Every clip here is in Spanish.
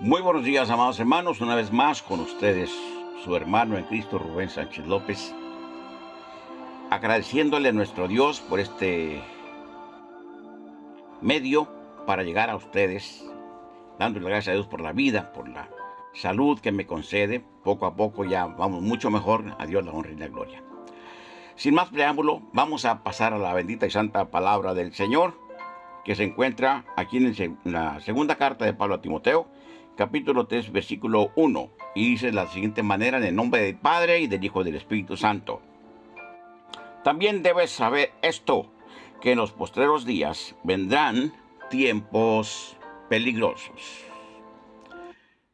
Muy buenos días, amados hermanos. Una vez más con ustedes, su hermano en Cristo, Rubén Sánchez López, agradeciéndole a nuestro Dios por este medio para llegar a ustedes, dándole gracias a Dios por la vida, por la salud que me concede. Poco a poco ya vamos mucho mejor. A Dios la honra y la gloria. Sin más preámbulo, vamos a pasar a la bendita y santa palabra del Señor, que se encuentra aquí en la segunda carta de Pablo a Timoteo, capítulo 3, versículo 1, y dice de la siguiente manera: en el nombre del Padre, y del Hijo, y del Espíritu Santo. También debes saber esto, que en los postreros días vendrán tiempos peligrosos.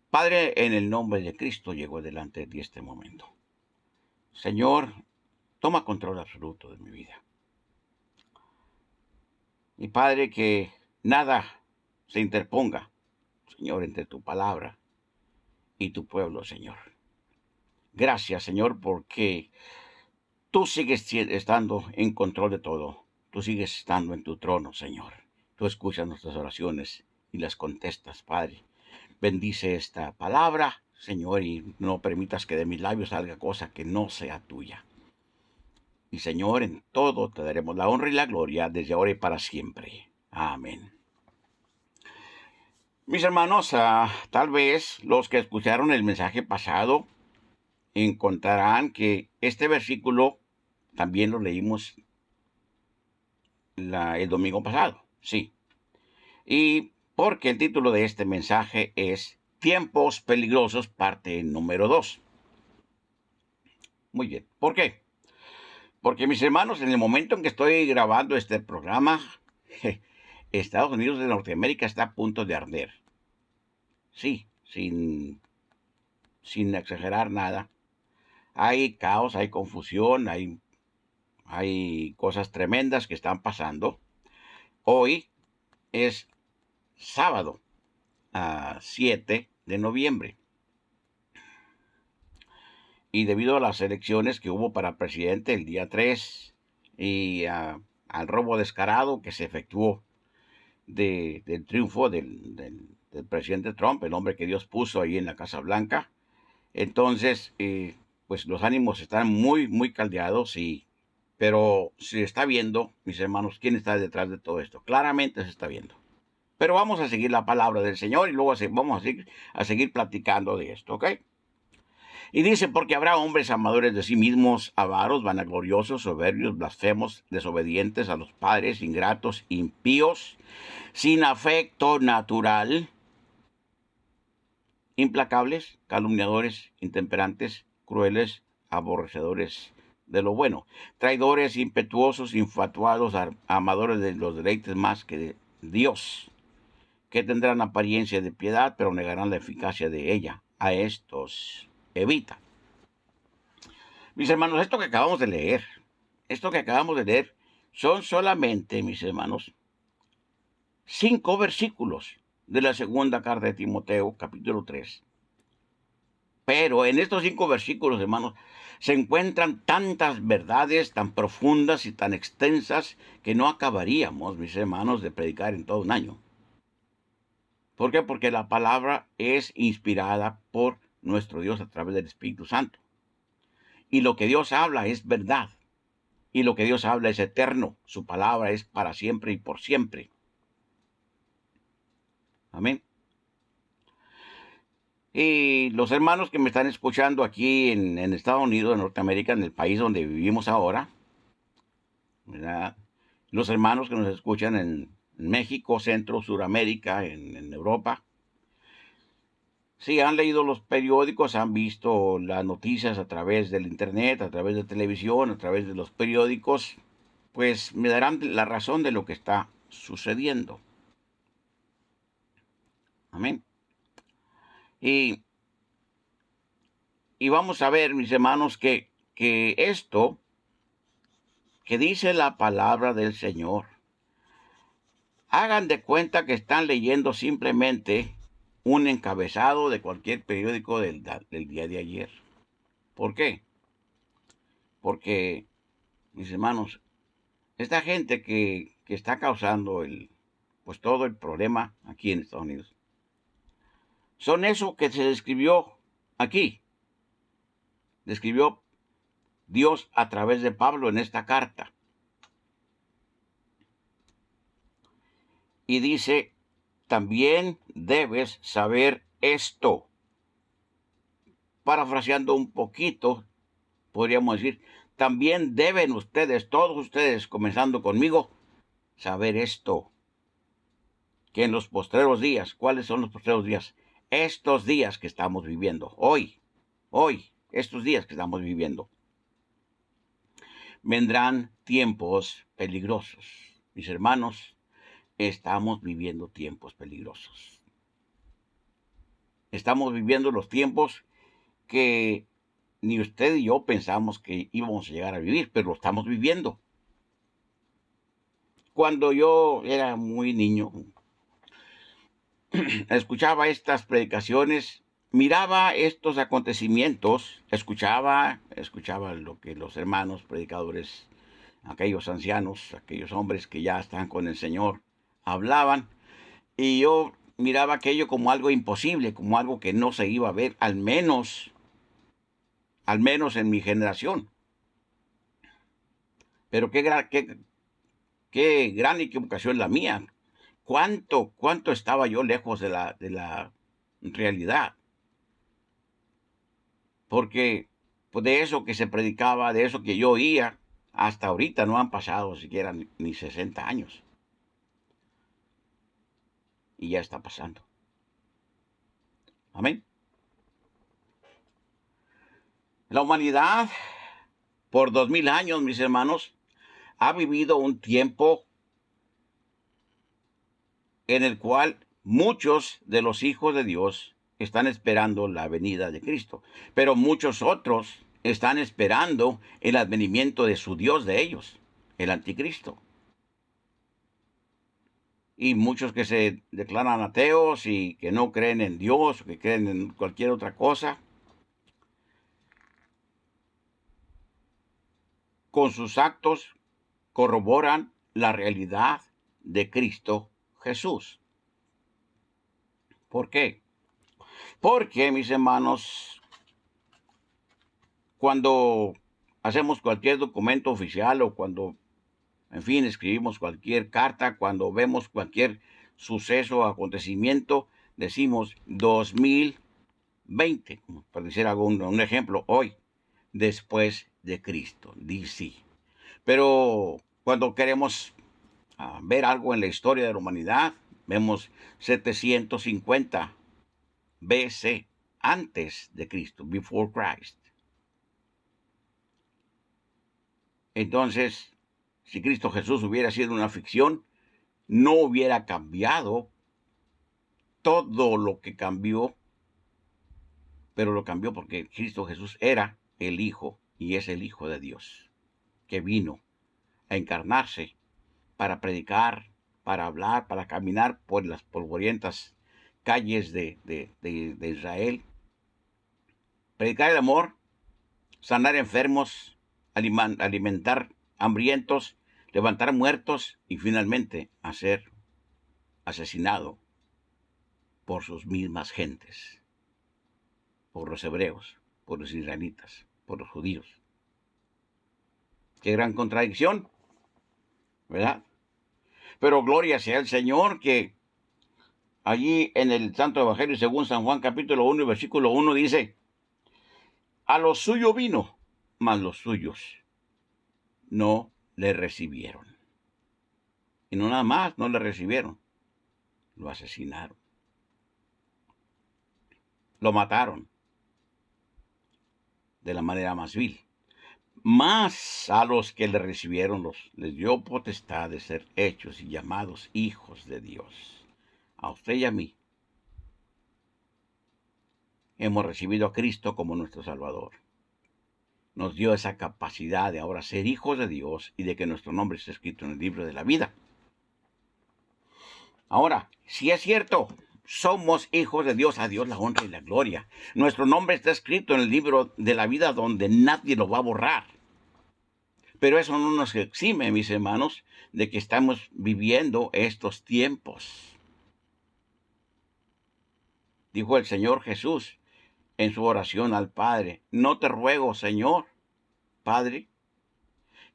Padre, en el nombre de Cristo llego delante de ti este momento. Señor, toma control absoluto de mi vida. Y Padre, que nada se interponga, Señor, entre tu palabra y tu pueblo, Señor. Gracias, Señor, porque tú sigues estando en control de todo. Tú sigues estando en tu trono, Señor. Tú escuchas nuestras oraciones y las contestas, Padre. Bendice esta palabra, Señor, y no permitas que de mis labios salga cosa que no sea tuya. Y, Señor, en todo te daremos la honra y la gloria desde ahora y para siempre. Amén. Mis hermanos, tal vez los que escucharon el mensaje pasado encontrarán que este versículo también lo leímos el domingo pasado, sí. Y porque el título de este mensaje es Tiempos Peligrosos, parte número 2. Muy bien, ¿por qué? Porque, mis hermanos, en el momento en que estoy grabando este programa, Estados Unidos de Norteamérica está a punto de arder. Sí, sin exagerar nada. Hay caos, hay confusión, hay cosas tremendas que están pasando. Hoy es sábado, 7 de noviembre. Y debido a las elecciones que hubo para presidente el día 3 y al robo descarado que se efectuó del triunfo del presidente Trump, el hombre que Dios puso ahí en la Casa Blanca, entonces, pues los ánimos están muy, muy caldeados, pero se está viendo, mis hermanos, quién está detrás de todo esto. Claramente se está viendo. Pero vamos a seguir la palabra del Señor y luego vamos a seguir platicando de esto, ¿ok? Y dice: porque habrá hombres amadores de sí mismos, avaros, vanagloriosos, soberbios, blasfemos, desobedientes a los padres, ingratos, impíos, sin afecto natural, implacables, calumniadores, intemperantes, crueles, aborrecedores de lo bueno, traidores, impetuosos, infatuados, amadores de los deleites más que de Dios, que tendrán apariencia de piedad, pero negarán la eficacia de ella. A estos evita. Mis hermanos, esto que acabamos de leer, son solamente, mis hermanos, 5 versículos de la segunda carta de Timoteo, capítulo 3. Pero en estos 5 versículos, hermanos, se encuentran tantas verdades tan profundas y tan extensas que no acabaríamos, mis hermanos, de predicar en todo un año. ¿Por qué? Porque la palabra es inspirada por nuestro Dios a través del Espíritu Santo. Y lo que Dios habla es verdad. Y lo que Dios habla es eterno. Su palabra es para siempre y por siempre. Amén. Y los hermanos que me están escuchando aquí en Estados Unidos, en Norteamérica, en el país donde vivimos ahora, ¿verdad? Los hermanos que nos escuchan en México, Centro, Suramérica, en Europa, si han leído los periódicos, han visto las noticias a través del internet, a través de televisión, a través de los periódicos, pues me darán la razón de lo que está sucediendo. Amén. Y, y vamos a ver, mis hermanos, que esto que dice la palabra del Señor, hagan de cuenta que están leyendo simplemente un encabezado de cualquier periódico del día de ayer. ¿Por qué? Porque, mis hermanos, esta gente que está causando pues todo el problema aquí en Estados Unidos, son eso que se describió aquí. Describió Dios a través de Pablo en esta carta. Y dice, también debes saber esto. Parafraseando un poquito, podríamos decir, también deben ustedes, todos ustedes, comenzando conmigo, saber esto, que en los postreros días, ¿cuáles son los postreros días? Estos días que estamos viviendo, hoy, estos días que estamos viviendo, vendrán tiempos peligrosos. Mis hermanos, estamos viviendo tiempos peligrosos. Estamos viviendo los tiempos que ni usted y yo pensamos que íbamos a llegar a vivir, pero lo estamos viviendo. Cuando yo era muy niño, escuchaba estas predicaciones, miraba estos acontecimientos, escuchaba lo que los hermanos predicadores, aquellos ancianos, aquellos hombres que ya están con el Señor, hablaban, y yo miraba aquello como algo imposible, como algo que no se iba a ver, al menos en mi generación. Pero qué gran equivocación la mía. ¿Cuánto estaba yo lejos de la realidad? Porque pues, de eso que se predicaba, de eso que yo oía, hasta ahorita no han pasado siquiera ni 60 años. Y ya está pasando. Amén. La humanidad, por 2000 años, mis hermanos, ha vivido un tiempo en el cual muchos de los hijos de Dios están esperando la venida de Cristo, pero muchos otros están esperando el advenimiento de su Dios de ellos, el anticristo. Y muchos que se declaran ateos y que no creen en Dios, que creen en cualquier otra cosa, con sus actos corroboran la realidad de Cristo Jesús. ¿Por qué? Porque, mis hermanos, cuando hacemos cualquier documento oficial o cuando, en fin, escribimos cualquier carta, cuando vemos cualquier suceso o acontecimiento, decimos 2020, para decir un ejemplo, hoy, después de Cristo, DC. Pero cuando queremos ver algo en la historia de la humanidad, vemos 750 BC, antes de Cristo, before Christ. Entonces, si Cristo Jesús hubiera sido una ficción, no hubiera cambiado todo lo que cambió, pero lo cambió porque Cristo Jesús era el Hijo y es el Hijo de Dios, que vino a encarnarse para predicar, para hablar, para caminar por las polvorientas calles de Israel, predicar el amor, sanar enfermos, alimentar hambrientos, levantar muertos y finalmente a ser asesinado por sus mismas gentes, por los hebreos, por los israelitas, por los judíos. Qué gran contradicción, ¿verdad? Pero gloria sea el Señor, que allí en el Santo Evangelio según San Juan capítulo 1 y versículo 1 dice, a lo suyo vino, mas los suyos no le recibieron. Y no nada más, no le recibieron, lo asesinaron, lo mataron de la manera más vil. Mas a los que le recibieron les dio potestad de ser hechos y llamados hijos de Dios. A usted y a mí hemos recibido a Cristo como nuestro Salvador. Nos dio esa capacidad de ahora ser hijos de Dios y de que nuestro nombre esté escrito en el libro de la vida. Ahora, si es cierto, somos hijos de Dios, a Dios la honra y la gloria. Nuestro nombre está escrito en el libro de la vida donde nadie lo va a borrar. Pero eso no nos exime, mis hermanos, de que estamos viviendo estos tiempos. Dijo el Señor Jesús en su oración al Padre: no te ruego, Señor, Padre,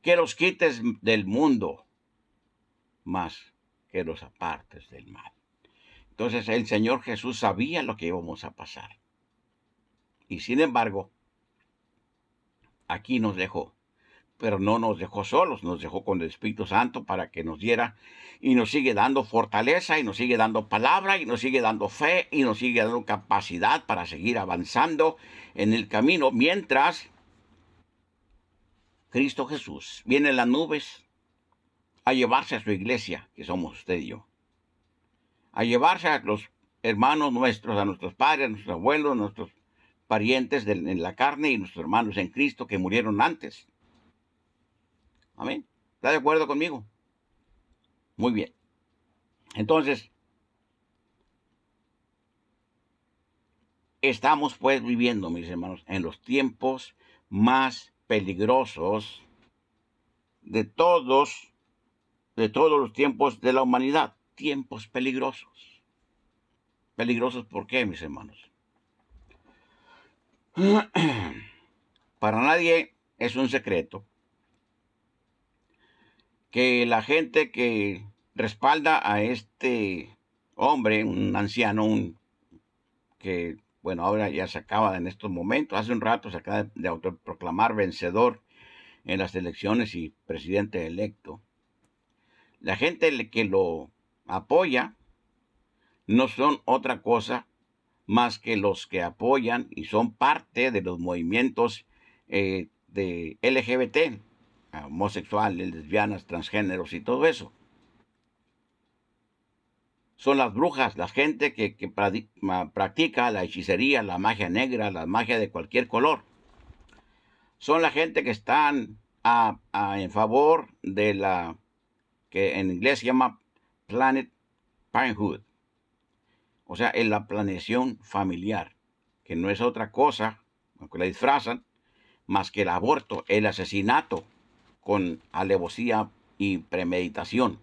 que los quites del mundo, mas que los apartes del mal. Entonces el Señor Jesús sabía lo que íbamos a pasar. Y sin embargo, aquí nos dejó. Pero no nos dejó solos, nos dejó con el Espíritu Santo para que nos diera y nos sigue dando fortaleza y nos sigue dando palabra y nos sigue dando fe y nos sigue dando capacidad para seguir avanzando en el camino mientras Cristo Jesús viene en las nubes a llevarse a su iglesia, que somos usted y yo, a llevarse a los hermanos nuestros, a nuestros padres, a nuestros abuelos, a nuestros parientes en la carne y nuestros hermanos en Cristo que murieron antes. Amén. ¿Está de acuerdo conmigo? Muy bien. Entonces, estamos pues viviendo, mis hermanos, en los tiempos más peligrosos de todos los tiempos de la humanidad. Tiempos peligrosos. ¿Peligrosos por qué, mis hermanos? Para nadie es un secreto que la gente que respalda a este hombre, un anciano, que, bueno, ahora ya se acaba en estos momentos, hace un rato se acaba de autoproclamar vencedor en las elecciones y presidente electo. La gente que lo apoya no son otra cosa más que los que apoyan y son parte de los movimientos de LGBT, homosexuales, lesbianas, transgéneros y todo eso. Son las brujas, la gente que practica la hechicería, la magia negra, la magia de cualquier color. Son la gente que están en favor de la que en inglés se llama Planned Parenthood, o sea, en la planeación familiar, que no es otra cosa, aunque la disfrazan, más que el aborto, el asesinato con alevosía y premeditación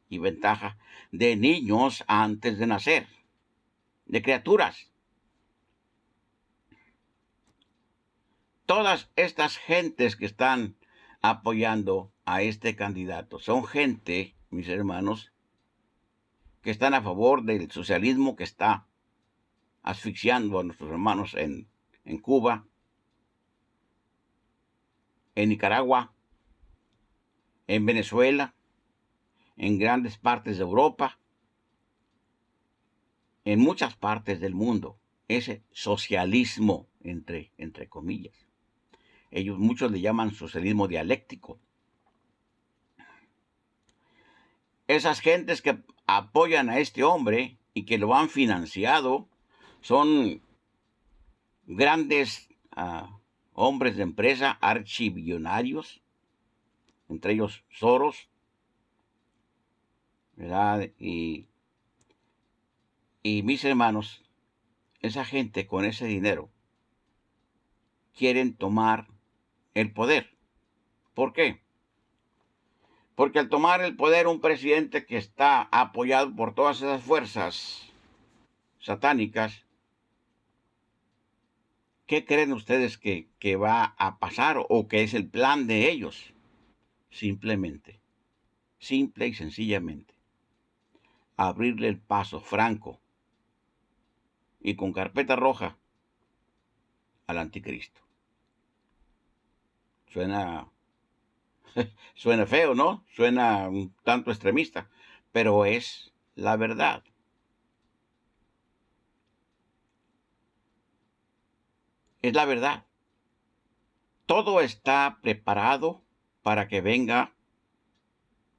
y ventaja de niños antes de nacer, de criaturas. Todas estas gentes que están apoyando a este candidato son gente, mis hermanos, que están a favor del socialismo que está asfixiando a nuestros hermanos en Cuba, en Nicaragua, en Venezuela, en grandes partes de Europa, en muchas partes del mundo. Ese socialismo, entre comillas. Muchos le llaman socialismo dialéctico. Esas gentes que apoyan a este hombre y que lo han financiado son grandes hombres de empresa, archibillonarios, entre ellos Soros, ¿verdad? Y mis hermanos, esa gente con ese dinero quieren tomar el poder. ¿Por qué? Porque al tomar el poder un presidente que está apoyado por todas esas fuerzas satánicas, ¿qué creen ustedes que va a pasar o que es el plan de ellos? Simplemente, simple y sencillamente, abrirle el paso franco y con carpeta roja al anticristo. Suena feo, ¿no? Suena un tanto extremista, pero es la verdad. Es la verdad. Todo está preparado para que venga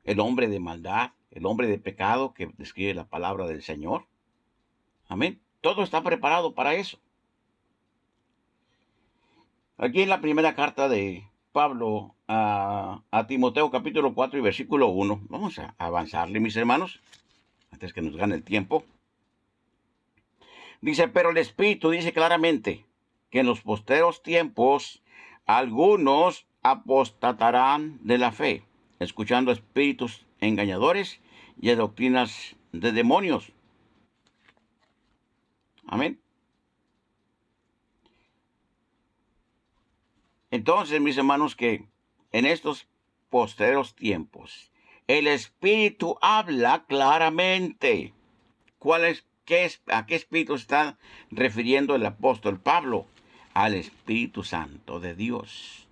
el hombre de maldad, el hombre de pecado que describe la palabra del Señor. Amén. Todo está preparado para eso. Aquí en la primera carta de Pablo a Timoteo, capítulo 4 y versículo 1. Vamos a avanzarle, mis hermanos, antes que nos gane el tiempo. Dice, pero el Espíritu dice claramente que en los posteros tiempos algunos apostatarán de la fe, escuchando espíritus engañadores y a doctrinas de demonios. Amén. Entonces, mis hermanos, que en estos postreros tiempos, el Espíritu habla claramente. ¿Cuál es, a qué Espíritu está refiriendo el apóstol Pablo? Al Espíritu Santo de Dios.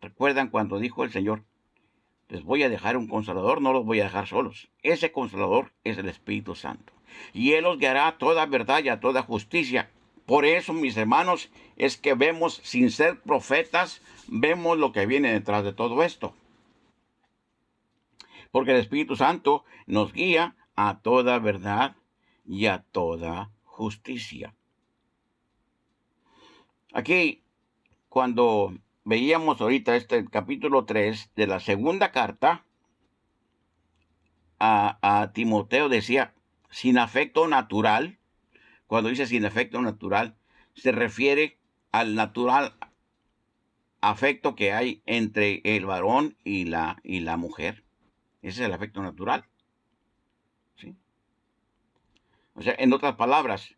¿Recuerdan cuando dijo el Señor, les voy a dejar un consolador, no los voy a dejar solos? Ese consolador es el Espíritu Santo. Y Él os guiará a toda verdad y a toda justicia. Por eso, mis hermanos, es que vemos, sin ser profetas, vemos lo que viene detrás de todo esto. Porque el Espíritu Santo nos guía a toda verdad y a toda justicia. Aquí, cuando veíamos ahorita este capítulo 3 de la segunda carta a Timoteo, decía, sin afecto natural. Cuando dice sin afecto natural, se refiere al natural afecto que hay entre el varón y la mujer. Ese es el afecto natural. ¿Sí? O sea, en otras palabras,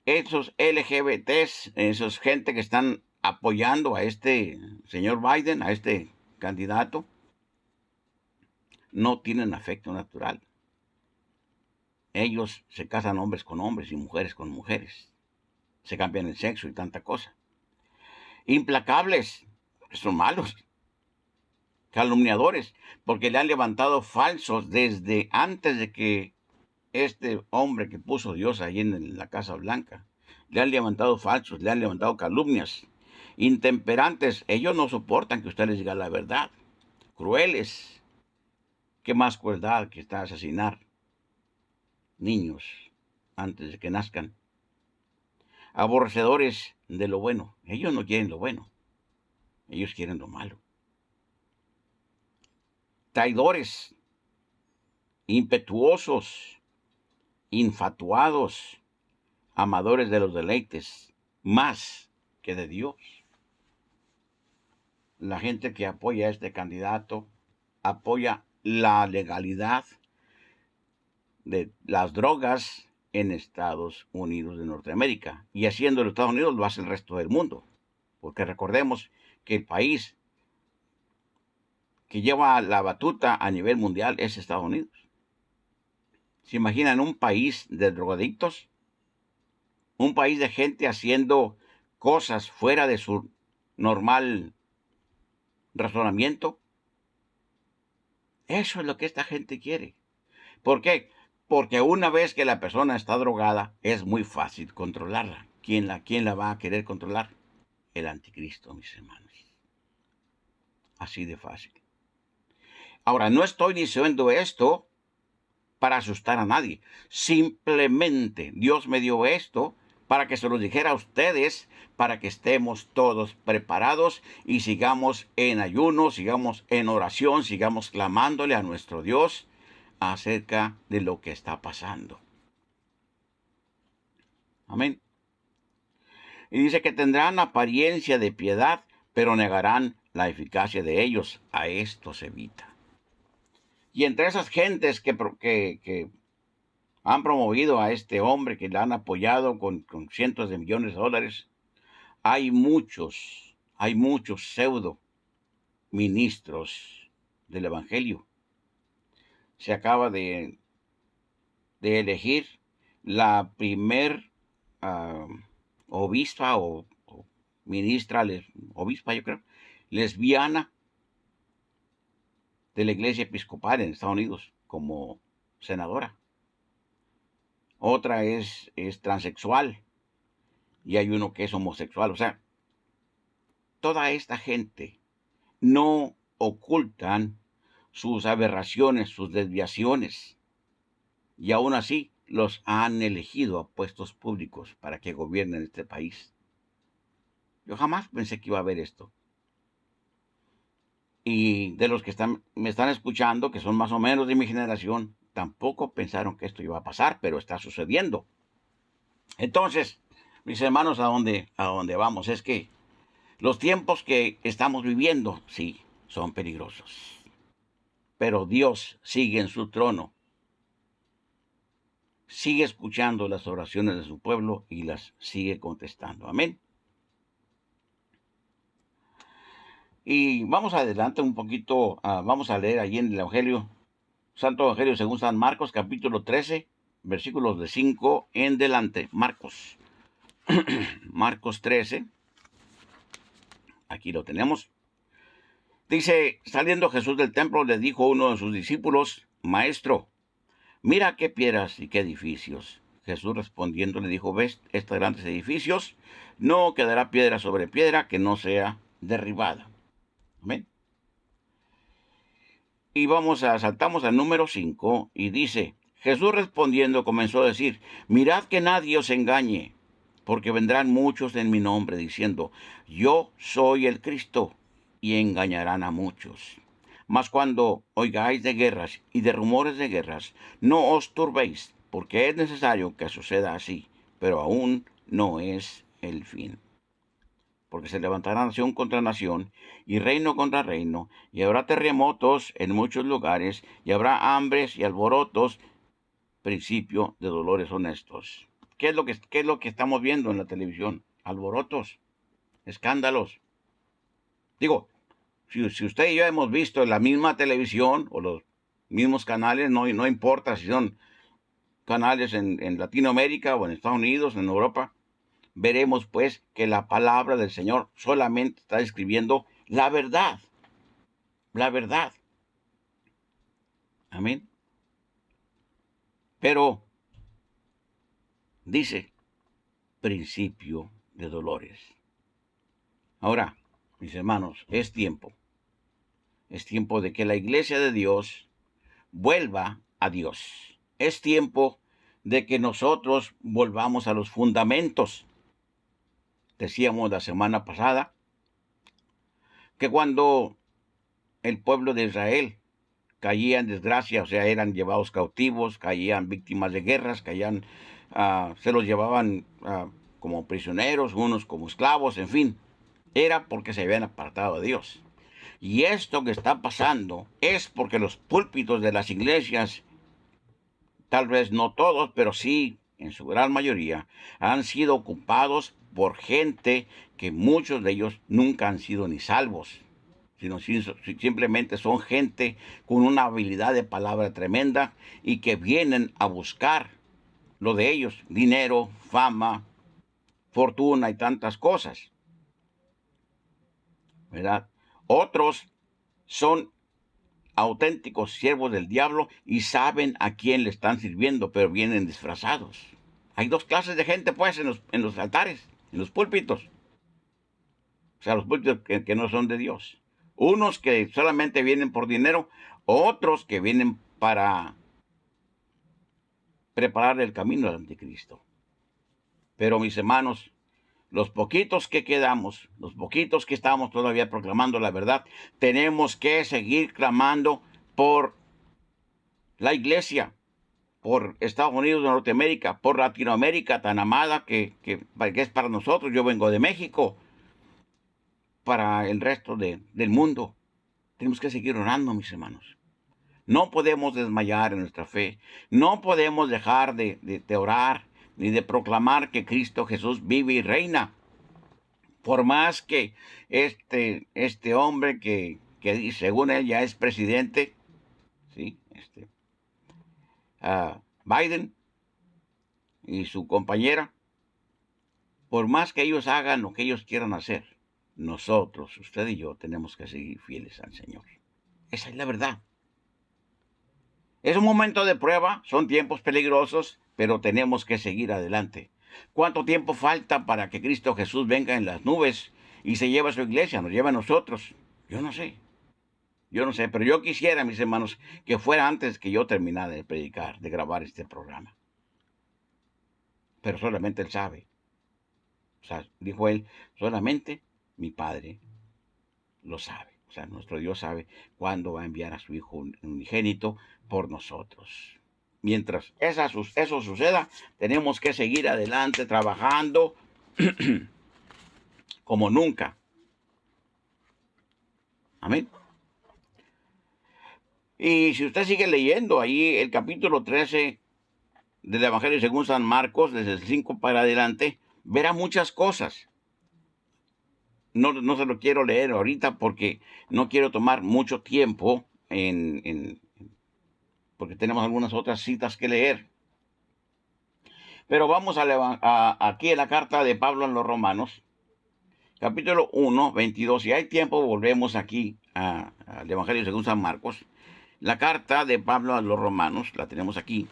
esos LGBTs, esos gente que están apoyando a este señor Biden, a este candidato, no tienen afecto natural. Ellos se casan hombres con hombres y mujeres con mujeres. Se cambian el sexo y tanta cosa. Implacables, son malos. Calumniadores, porque le han levantado falsos desde antes de que este hombre que puso Dios ahí en la Casa Blanca. Le han levantado falsos, le han levantado calumnias. Intemperantes, ellos no soportan que usted les diga la verdad. Crueles, qué más crueldad que está asesinar niños antes de que nazcan. Aborrecedores de lo bueno, ellos no quieren lo bueno, ellos quieren lo malo. Traidores, impetuosos, infatuados, amadores de los deleites, más que de Dios. La gente que apoya a este candidato apoya la legalidad de las drogas en Estados Unidos de Norteamérica. Y haciendo los Estados Unidos lo hace el resto del mundo. Porque recordemos que el país que lleva la batuta a nivel mundial es Estados Unidos. ¿Se imaginan un país de drogadictos? Un país de gente haciendo cosas fuera de su normal razonamiento. Eso es lo que esta gente quiere. ¿Por qué? Porque una vez que la persona está drogada, es muy fácil controlarla. ¿Quién la va a querer controlar? El anticristo, mis hermanos. Así de fácil. Ahora, no estoy diciendo esto para asustar a nadie. Simplemente Dios me dio esto para que se lo dijera a ustedes, para que estemos todos preparados y sigamos en ayuno, sigamos en oración, sigamos clamándole a nuestro Dios acerca de lo que está pasando. Amén. Y dice que tendrán apariencia de piedad, pero negarán la eficacia de ellos. A esto se evita. Y entre esas gentes que han promovido a este hombre, que le han apoyado con cientos de millones de dólares, hay muchos pseudo ministros del Evangelio. Se acaba de elegir la primer obispa o ministra, obispa yo creo, lesbiana de la iglesia episcopal en Estados Unidos como senadora. Otra es transexual y hay uno que es homosexual. O sea, toda esta gente no ocultan sus aberraciones, sus desviaciones, y aún así los han elegido a puestos públicos para que gobiernen este país. Yo jamás pensé que iba a haber esto. Y de los que me están escuchando, que son más o menos de mi generación, tampoco pensaron que esto iba a pasar, pero está sucediendo. Entonces, mis hermanos, a dónde vamos? Es que los tiempos que estamos viviendo, sí, son peligrosos. Pero Dios sigue en su trono. sigue escuchando las oraciones de su pueblo y las sigue contestando. Amén. Y vamos adelante un poquito, vamos a leer allí en el Evangelio, Santo Evangelio según San Marcos, capítulo 13, versículos de 5 en delante. Marcos, Marcos 13, aquí lo tenemos. Dice, saliendo Jesús del templo, le dijo a uno de sus discípulos, Maestro, mira qué piedras y qué edificios. Jesús respondiendo le dijo, ¿ves estos grandes edificios? No quedará piedra sobre piedra que no sea derribada. Amén. Y saltamos al número 5 y dice, Jesús respondiendo comenzó a decir, mirad que nadie os engañe, porque vendrán muchos en mi nombre diciendo, yo soy el Cristo, y engañarán a muchos. Mas cuando oigáis de guerras y de rumores de guerras, no os turbéis, porque es necesario que suceda así, pero aún no es el fin. Porque se levantará nación contra nación y reino contra reino, y habrá terremotos en muchos lugares, y habrá hambres y alborotos, principio de dolores honestos. ¿Qué es lo que estamos viendo en la televisión? Alborotos, escándalos. Digo, si usted y yo hemos visto en la misma televisión o los mismos canales, no importa si son canales en Latinoamérica o en Estados Unidos, en Europa, veremos pues que la palabra del Señor solamente está describiendo la verdad. La verdad. Amén. Pero dice principio de dolores. Ahora, mis hermanos, es tiempo. Es tiempo de que la iglesia de Dios vuelva a Dios. Es tiempo de que nosotros volvamos a los fundamentos. Decíamos la semana pasada que cuando el pueblo de Israel caía en desgracia, o sea, eran llevados cautivos, caían víctimas de guerras, se los llevaban como prisioneros, unos como esclavos, en fin, era porque se habían apartado de Dios. Y esto que está pasando es porque los púlpitos de las iglesias, tal vez no todos, pero sí en su gran mayoría, han sido ocupados por gente que muchos de ellos nunca han sido ni salvos, sino simplemente son gente con una habilidad de palabra tremenda y que vienen a buscar lo de ellos, dinero, fama, fortuna y tantas cosas, ¿verdad? Otros son auténticos siervos del diablo y saben a quién le están sirviendo, pero vienen disfrazados. Hay dos clases de gente, pues, en los altares, en los púlpitos. O sea, los púlpitos que no son de Dios. Unos que solamente vienen por dinero, otros que vienen para preparar el camino al anticristo. Pero mis hermanos, los poquitos que quedamos, los poquitos que estamos todavía proclamando la verdad, tenemos que seguir clamando por la iglesia, por Estados Unidos de Norteamérica, por Latinoamérica tan amada que es para nosotros. Yo vengo de México, para el resto del mundo. Tenemos que seguir orando, mis hermanos. No podemos desmayar en nuestra fe. No podemos dejar de orar ni de proclamar que Cristo Jesús vive y reina. Por más que este hombre que según él ya es presidente, ¿sí? Biden y su compañera, por más que ellos hagan lo que ellos quieran hacer, nosotros, usted y yo, tenemos que seguir fieles al Señor. Esa es la verdad. Es un momento de prueba, son tiempos peligrosos, pero tenemos que seguir adelante. ¿Cuánto tiempo falta para que Cristo Jesús venga en las nubes y se lleve a su iglesia, nos lleve a nosotros? Yo no sé. Yo no sé, pero yo quisiera, mis hermanos, que fuera antes que yo terminara de predicar, de grabar este programa. Pero solamente Él sabe. O sea, dijo Él, solamente mi Padre lo sabe. O sea, nuestro Dios sabe cuándo va a enviar a su Hijo unigénito por nosotros. Mientras eso suceda, tenemos que seguir adelante trabajando como nunca. Amén. Y si usted sigue leyendo ahí el capítulo 13 del Evangelio según San Marcos, desde el 5 para adelante, verá muchas cosas. No se lo quiero leer ahorita porque no quiero tomar mucho tiempo porque tenemos algunas otras citas que leer. Pero vamos aquí en la carta de Pablo a los Romanos, capítulo 1, 22. Si hay tiempo, volvemos aquí al Evangelio según San Marcos. La carta de Pablo a los Romanos, la tenemos aquí.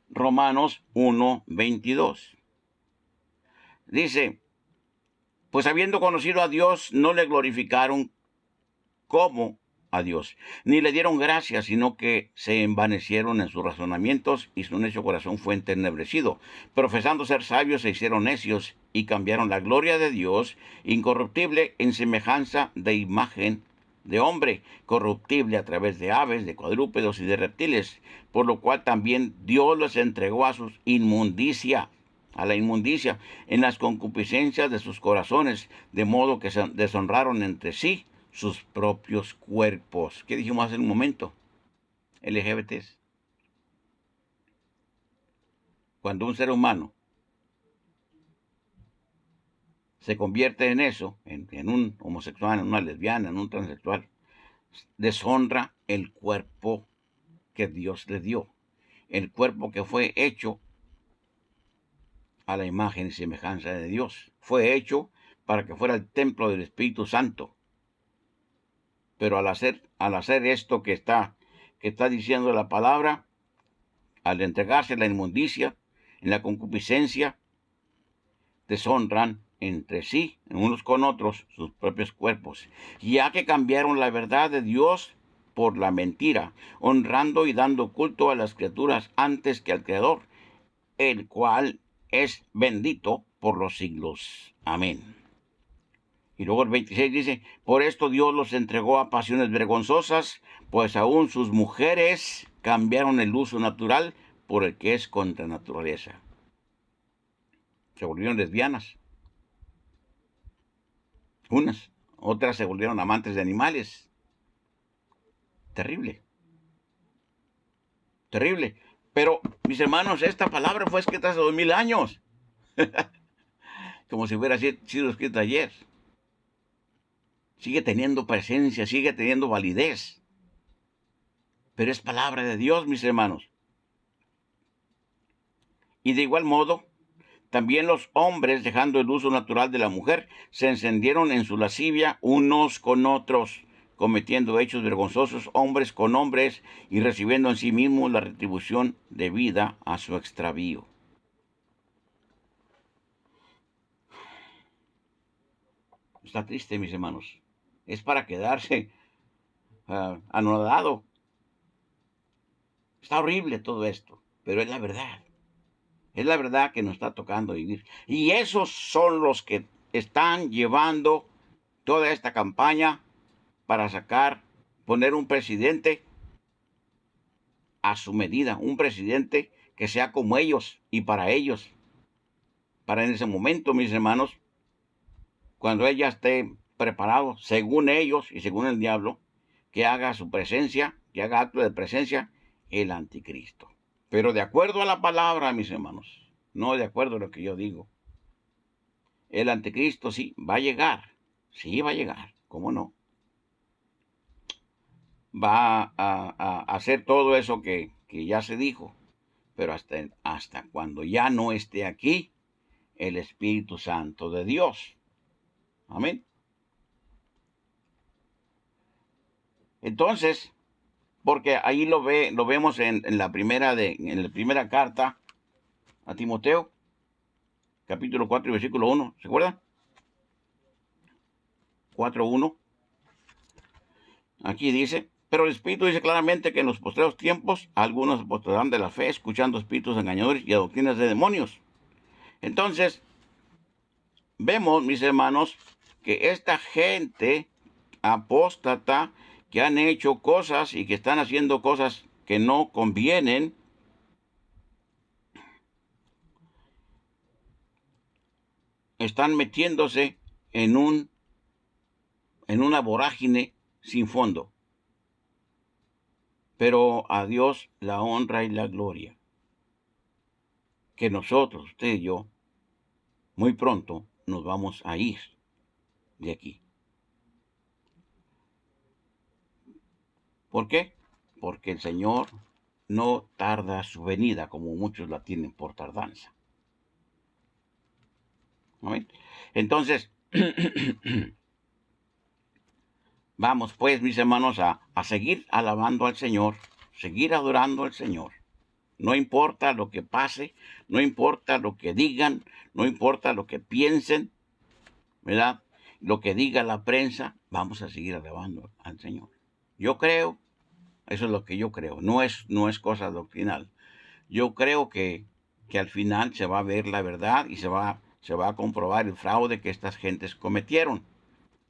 Romanos 1, 22. Dice, pues habiendo conocido a Dios, no le glorificaron como a Dios, ni le dieron gracias, sino que se envanecieron en sus razonamientos y su necio corazón fue entenebrecido. Profesando ser sabios, se hicieron necios y cambiaron la gloria de Dios, incorruptible, en semejanza de imagen de hombre, corruptible a través de aves, de cuadrúpedos y de reptiles, por lo cual también Dios los entregó a la inmundicia, en las concupiscencias de sus corazones, de modo que se deshonraron entre sí sus propios cuerpos. ¿Qué dijimos hace un momento? LGBTs. Cuando un ser humano se convierte en eso, en un homosexual, en una lesbiana, en un transexual, deshonra el cuerpo que Dios le dio, el cuerpo que fue hecho a la imagen y semejanza de Dios. Fue hecho para que fuera el templo del Espíritu Santo. Pero al hacer esto que está diciendo la palabra, al entregarse la inmundicia, en la concupiscencia, deshonran entre sí, unos con otros, sus propios cuerpos, ya que cambiaron la verdad de Dios por la mentira, honrando y dando culto a las criaturas antes que al Creador, el cual es bendito por los siglos. Amén. Y luego el 26 dice, por esto Dios los entregó a pasiones vergonzosas, pues aún sus mujeres cambiaron el uso natural por el que es contra naturaleza. Se volvieron lesbianas. Otras se volvieron amantes de animales. Terrible. Terrible. Pero, mis hermanos, esta palabra fue escrita hace 2000 años. Como si hubiera sido escrita ayer. Sigue teniendo presencia, sigue teniendo validez. Pero es palabra de Dios, mis hermanos. Y de igual modo, también los hombres, dejando el uso natural de la mujer, se encendieron en su lascivia unos con otros, cometiendo hechos vergonzosos hombres con hombres y recibiendo en sí mismos la retribución debida a su extravío. Está triste, mis hermanos. Es para quedarse anodado. Está horrible todo esto, pero es la verdad. Es la verdad que nos está tocando vivir. Y esos son los que están llevando toda esta campaña para poner un presidente a su medida, un presidente que sea como ellos y para ellos. Para en ese momento, mis hermanos, cuando ella esté preparado, según ellos y según el diablo, que haga su presencia, que haga acto de presencia, el anticristo. Pero de acuerdo a la palabra, mis hermanos, no de acuerdo a lo que yo digo. El anticristo sí va a llegar, ¿cómo no? Va a hacer todo eso que ya se dijo, pero hasta cuando ya no esté aquí el Espíritu Santo de Dios. Amén. Entonces, porque ahí lo vemos en la primera carta a Timoteo, capítulo 4 y versículo 1, ¿se acuerdan? 4:1. Aquí dice, pero el Espíritu dice claramente que en los postreros tiempos algunos apostarán de la fe, escuchando espíritus engañadores y a doctrinas de demonios. Entonces, vemos, mis hermanos, que esta gente apóstata que han hecho cosas y que están haciendo cosas que no convienen, están metiéndose en una vorágine sin fondo. Pero a Dios la honra y la gloria, que nosotros, usted y yo, muy pronto nos vamos a ir de aquí. ¿Por qué? Porque el Señor no tarda su venida, como muchos la tienen por tardanza. ¿Amén? Entonces, vamos pues, mis hermanos, a seguir alabando al Señor, seguir adorando al Señor. No importa lo que pase, no importa lo que digan, no importa lo que piensen, ¿verdad? Lo que diga la prensa, vamos a seguir alabando al Señor. Yo creo, eso es lo que yo creo, no es cosa doctrinal. Yo creo que al final se va a ver la verdad y se va a comprobar el fraude que estas gentes cometieron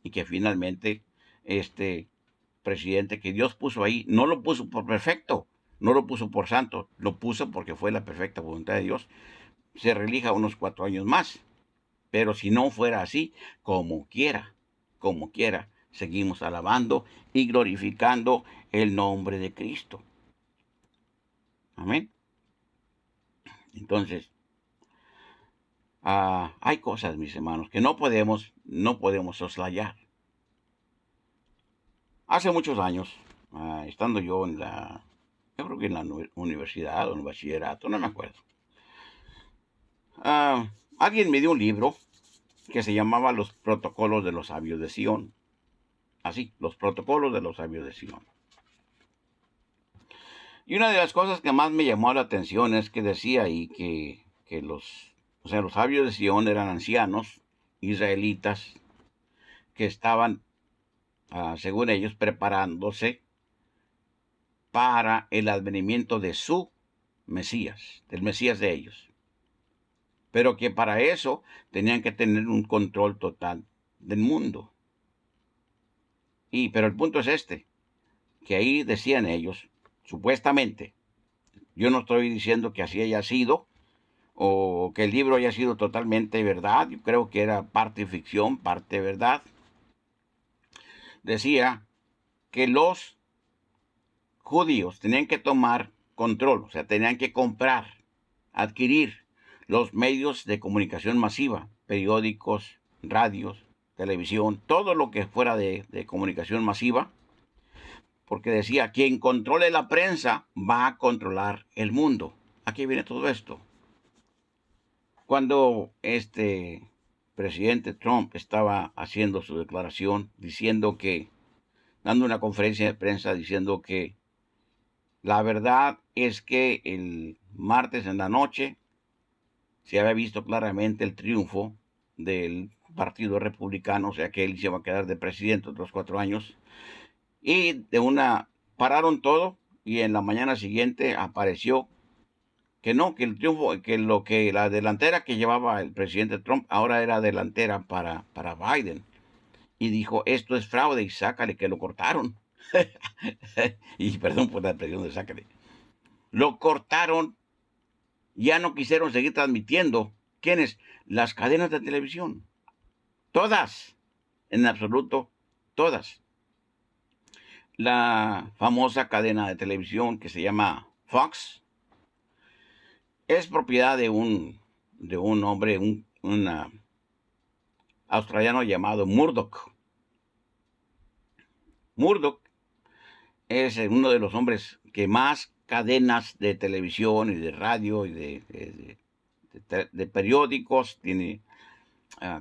y que finalmente este presidente que Dios puso ahí no lo puso por perfecto, no lo puso por santo, lo puso porque fue la perfecta voluntad de Dios, se relija unos 4 años más. Pero si no fuera así, como quiera, seguimos alabando y glorificando el nombre de Cristo. Amén. Entonces, hay cosas, mis hermanos, que no podemos soslayar. Hace muchos años, estando yo yo creo que en la universidad o en el bachillerato, no me acuerdo. Alguien me dio un libro que se llamaba Los Protocolos de los Sabios de Sion. Así, Los Protocolos de los Sabios de Sion. Y una de las cosas que más me llamó la atención es que decía ahí que los sabios de Sion eran ancianos israelitas que estaban, según ellos, preparándose para el advenimiento de su Mesías, del Mesías de ellos. Pero que para eso tenían que tener un control total del mundo. Pero el punto es que ahí decían ellos, supuestamente, yo no estoy diciendo que así haya sido, o que el libro haya sido totalmente verdad, yo creo que era parte ficción, parte verdad. Decía que los judíos tenían que tomar control, o sea, tenían que comprar, adquirir los medios de comunicación masiva, periódicos, radios, televisión, todo lo que fuera de comunicación masiva, porque decía, quien controle la prensa va a controlar el mundo. Aquí viene todo esto. Cuando este presidente Trump estaba haciendo su declaración, dando una conferencia de prensa diciendo que la verdad es que el martes en la noche se había visto claramente el triunfo del Partido Republicano, o sea que él se iba a quedar de presidente otros 4 años, y pararon todo, y en la mañana siguiente apareció que no, que el triunfo, que la delantera que llevaba el presidente Trump ahora era delantera para Biden. Y dijo, esto es fraude y sácale que lo cortaron. Y perdón por la expresión de sácale. Lo cortaron, ya no quisieron seguir transmitiendo. ¿Quiénes? Las cadenas de televisión. Todas, en absoluto, todas. La famosa cadena de televisión que se llama Fox es propiedad de un hombre, un australiano llamado Murdoch. Murdoch es uno de los hombres que más cadenas de televisión y de radio y de periódicos, tiene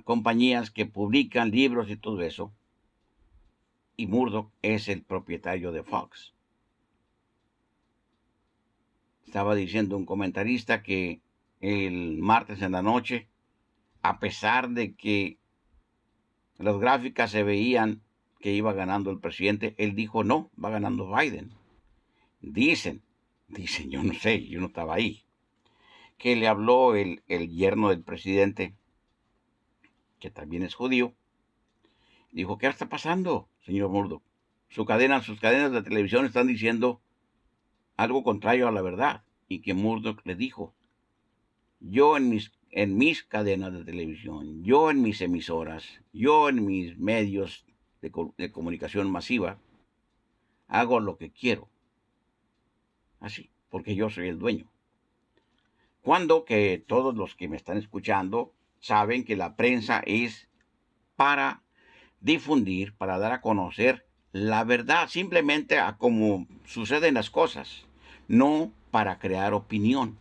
compañías que publican libros y todo eso. Y Murdoch es el propietario de Fox. Estaba diciendo un comentarista que el martes en la noche, a pesar de que las gráficas se veían que iba ganando el presidente, él dijo, no, va ganando Biden. Dicen, yo no sé, yo no estaba ahí, que le habló el yerno del presidente, que también es judío. Dijo, ¿qué está pasando, señor Murdoch? Sus cadenas de televisión están diciendo algo contrario a la verdad. Y que Murdoch le dijo, yo en mis cadenas de televisión, yo en mis emisoras, yo en mis medios de comunicación masiva, hago lo que quiero. así, porque yo soy el dueño. Cuando que todos los que me están escuchando saben que la prensa es para difundir, para dar a conocer la verdad, simplemente a cómo suceden las cosas, no para crear opinión.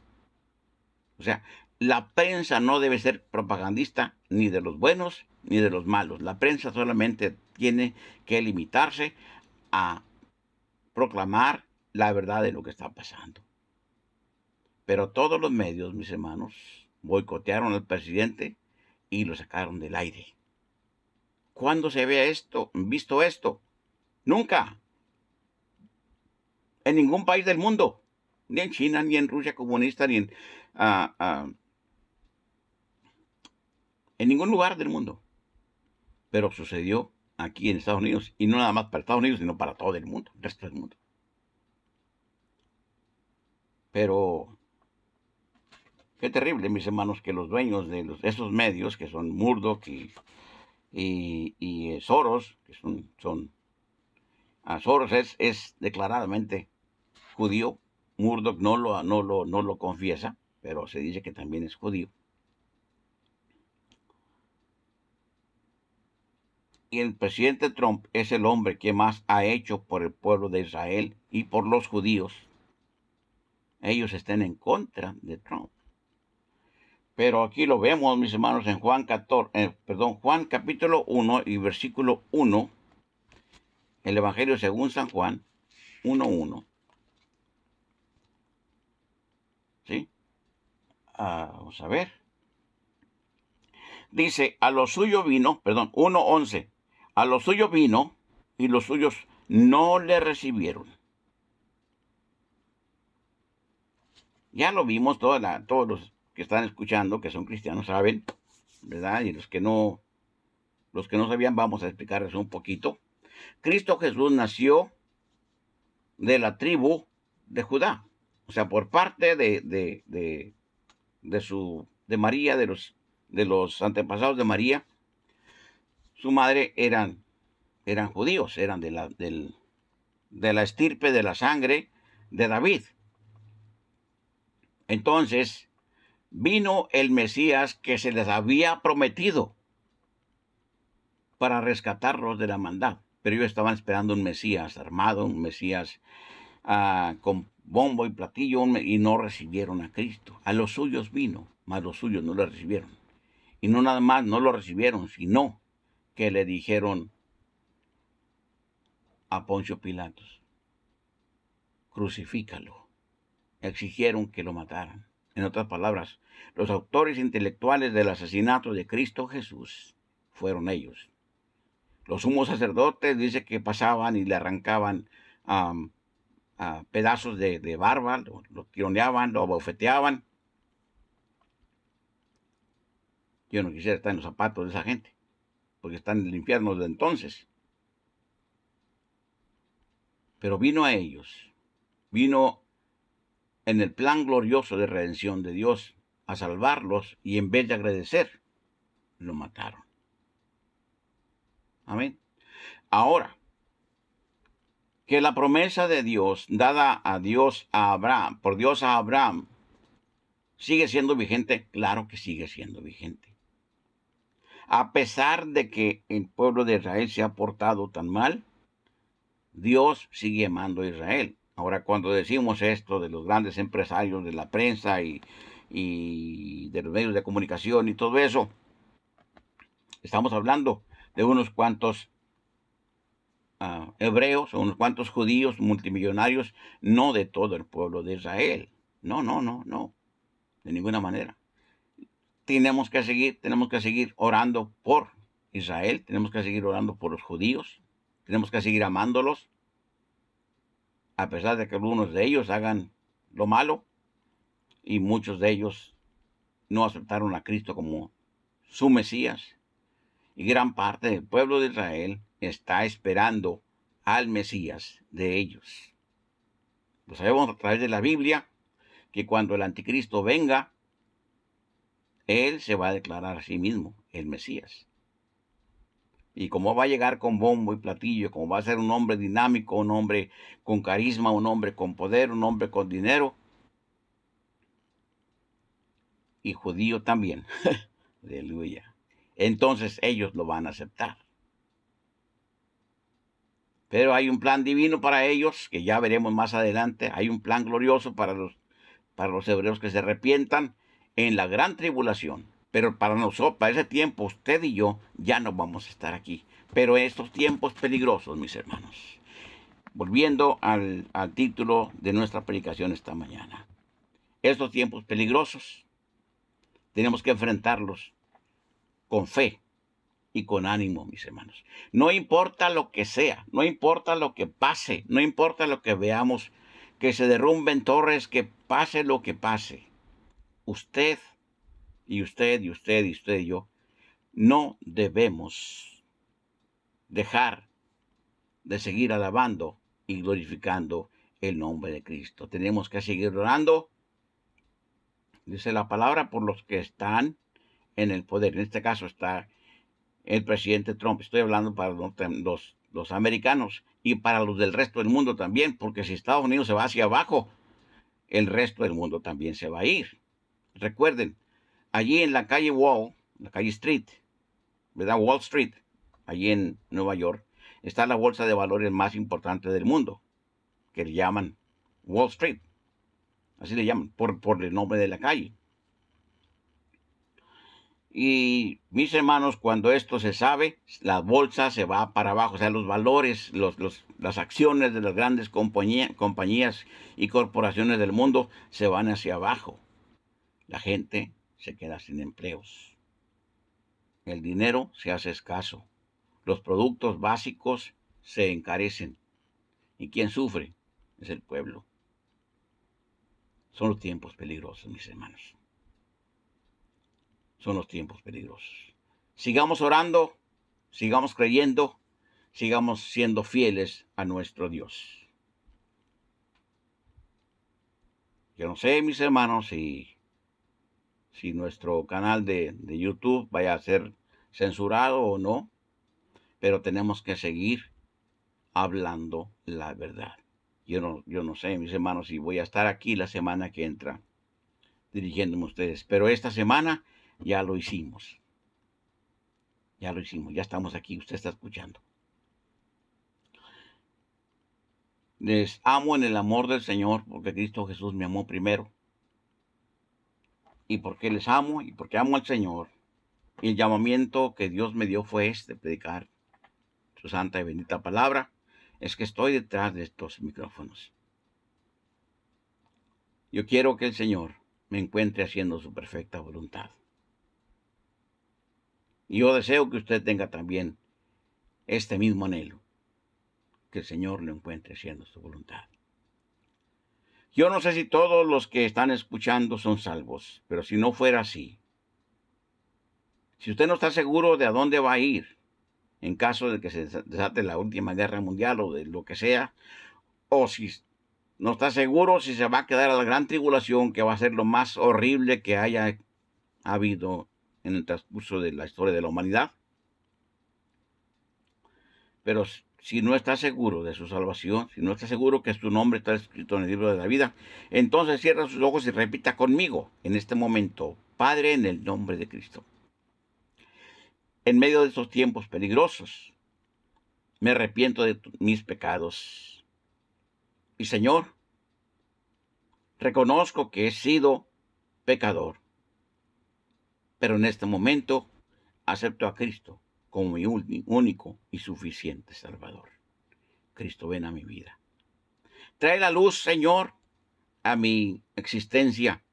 O sea, la prensa no debe ser propagandista ni de los buenos ni de los malos. La prensa solamente tiene que limitarse a proclamar la verdad de lo que está pasando. Pero todos los medios, mis hermanos, boicotearon al presidente y lo sacaron del aire. ¿Cuándo se ve visto esto? Nunca. En ningún país del mundo. Ni en China, ni en Rusia comunista, ni ah, ah, en ningún lugar del mundo. Pero sucedió aquí en Estados Unidos. Y no nada más para Estados Unidos, sino para todo el mundo, el resto del mundo. Pero qué terrible, mis hermanos, que los dueños de esos medios, que son Murdoch y Soros, que Soros es declaradamente judío. Murdoch no lo confiesa, pero se dice que también es judío. Y el presidente Trump es el hombre que más ha hecho por el pueblo de Israel y por los judíos. Ellos están en contra de Trump. Pero aquí lo vemos, mis hermanos, en Juan capítulo 1 y versículo 1, el Evangelio según San Juan 1:1. ¿Sí? Vamos a ver. Dice, a lo suyo vino, 1:11. A lo suyo vino y los suyos no le recibieron. Ya lo vimos, todos los que están escuchando, que son cristianos, saben, ¿verdad? Y los que no sabían, vamos a explicarles un poquito. Cristo Jesús nació de la tribu de Judá, o sea, por parte de María, de los antepasados de María. Su madre eran judíos, eran de la estirpe de la sangre de David. Entonces vino el Mesías que se les había prometido para rescatarlos de la maldad. Pero ellos estaban esperando un Mesías armado, un Mesías con bombo y platillo, y no recibieron a Cristo. A los suyos vino, mas los suyos no le recibieron. Y no nada más no lo recibieron, sino que le dijeron a Poncio Pilatos, crucifícalo. Exigieron que lo mataran. En otras palabras, los autores intelectuales del asesinato de Cristo Jesús fueron ellos. Los sumos sacerdotes dice que pasaban y le arrancaban pedazos de barba, lo tironeaban, lo bofeteaban. Yo no quisiera estar en los zapatos de esa gente, porque están en el infierno desde entonces. Pero vino a ellos, vino en el plan glorioso de redención de Dios a salvarlos, y en vez de agradecer, lo mataron. Amén. Ahora, que la promesa de Dios dada por Dios a Abraham, sigue siendo vigente. Claro que sigue siendo vigente. A pesar de que el pueblo de Israel se ha portado tan mal, Dios sigue amando a Israel. Ahora, cuando decimos esto de los grandes empresarios de la prensa y de los medios de comunicación y todo eso, estamos hablando de unos cuantos hebreos o unos cuantos judíos multimillonarios, no de todo el pueblo de Israel. No, de ninguna manera. Tenemos que seguir orando por Israel, tenemos que seguir orando por los judíos, tenemos que seguir amándolos, a pesar de que algunos de ellos hagan lo malo y muchos de ellos no aceptaron a Cristo como su Mesías. Y gran parte del pueblo de Israel está esperando al Mesías de ellos. Lo sabemos a través de la Biblia, que cuando el anticristo venga, él se va a declarar a sí mismo el Mesías. Y como va a llegar con bombo y platillo, como va a ser un hombre dinámico, un hombre con carisma, un hombre con poder, un hombre con dinero, y judío también. Aleluya. Entonces ellos lo van a aceptar. Pero hay un plan divino para ellos, que ya veremos más adelante. Hay un plan glorioso para los hebreos que se arrepientan en la gran tribulación. Pero para nosotros, para ese tiempo, usted y yo ya no vamos a estar aquí. Pero estos tiempos peligrosos, mis hermanos. Volviendo al título de nuestra predicación esta mañana. Estos tiempos peligrosos tenemos que enfrentarlos con fe y con ánimo, mis hermanos. No importa lo que sea, no importa lo que pase, no importa lo que veamos, que se derrumben torres, que pase lo que pase. Usted y usted y usted y usted y yo no debemos dejar de seguir alabando y glorificando el nombre de Cristo. Tenemos que seguir orando, dice la palabra, por los que están en el poder. En este caso está el presidente Trump. Estoy hablando para los americanos y para los del resto del mundo también, porque si Estados Unidos se va hacia abajo, el resto del mundo también se va a ir. Recuerden, allí en la calle la calle Street, ¿verdad? Wall Street, allí en Nueva York, está la bolsa de valores más importante del mundo, que le llaman Wall Street. Así le llaman, por el nombre de la calle. Y mis hermanos, cuando esto se sabe, la bolsa se va para abajo, o sea, los valores, las acciones de las grandes compañías y corporaciones del mundo se van hacia abajo. La gente se queda sin empleos. El dinero se hace escaso. Los productos básicos se encarecen. ¿Y quién sufre? Es el pueblo. Son los tiempos peligrosos, mis hermanos. Son los tiempos peligrosos. Sigamos orando, sigamos creyendo, sigamos siendo fieles a nuestro Dios. Yo no sé, mis hermanos, si nuestro canal de YouTube vaya a ser censurado o no, pero tenemos que seguir hablando la verdad. Yo no sé, mis hermanos, si voy a estar aquí la semana que entra dirigiéndome a ustedes, pero esta semana ya lo hicimos. Ya lo hicimos, ya estamos aquí, usted está escuchando. Les amo en el amor del Señor, porque Cristo Jesús me amó primero. Y porque les amo, y porque amo al Señor. Y el llamamiento que Dios me dio fue predicar su santa y bendita palabra. Es que estoy detrás de estos micrófonos. Yo quiero que el Señor me encuentre haciendo su perfecta voluntad. Y yo deseo que usted tenga también este mismo anhelo, que el Señor lo encuentre haciendo su voluntad. Yo no sé si todos los que están escuchando son salvos, pero si no fuera así, si usted no está seguro de a dónde va a ir, en caso de que se desate la última guerra mundial o de lo que sea, o si no está seguro si se va a quedar a la gran tribulación, que va a ser lo más horrible que haya habido en el transcurso de la historia de la humanidad. Pero si no está seguro de su salvación, si no está seguro que su nombre está escrito en el libro de la vida, entonces cierra sus ojos y repita conmigo en este momento: Padre, en el nombre de Cristo. En medio de estos tiempos peligrosos, me arrepiento de mis pecados. Y Señor, reconozco que he sido pecador, pero en este momento acepto a Cristo como mi único y suficiente Salvador. Cristo, ven a mi vida. Trae la luz, Señor, a mi existencia.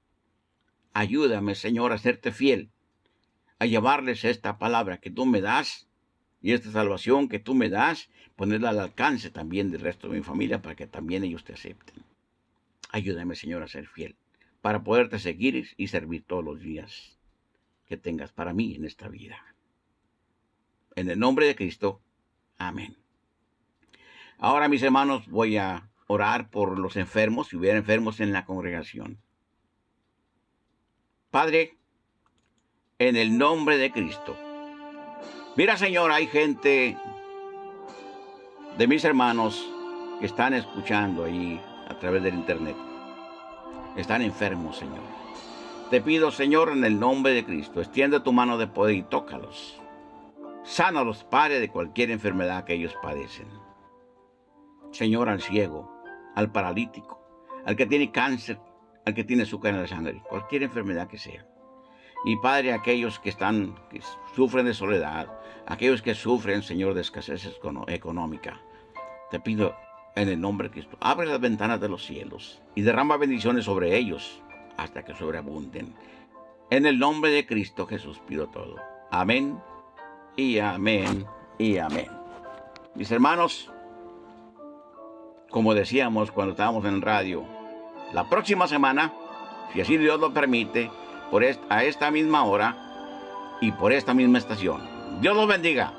Ayúdame, Señor, a serte fiel, a llevarles esta palabra que tú me das y esta salvación que tú me das, ponerla al alcance también del resto de mi familia para que también ellos te acepten. Ayúdame, Señor, a ser fiel, para poderte seguir y servir todos los días que tengas para mí en esta vida. En el nombre de Cristo, amén. Ahora, mis hermanos, voy a orar por los enfermos, si hubiera enfermos en la congregación. Padre, en el nombre de Cristo, Mira, Señor, hay gente de mis hermanos que están escuchando ahí a través del internet. Están enfermos, Señor. Te pido, Señor, en el nombre de Cristo, extiende tu mano de poder y tócalos. Sánalos, Padre, de cualquier enfermedad que ellos padecen. Señor, al ciego, al paralítico, al que tiene cáncer, al que tiene azúcar en la sangre, cualquier enfermedad que sea. Y Padre, aquellos que sufren de soledad, aquellos que sufren, Señor, de escasez económica, te pido en el nombre de Cristo, abre las ventanas de los cielos y derrama bendiciones sobre ellos hasta que sobreabunden. En el nombre de Cristo Jesús pido todo. Amén y amén y amén. Mis hermanos, como decíamos cuando estábamos en radio, la próxima semana, si así Dios lo permite, a esta misma hora y por esta misma estación. Dios los bendiga.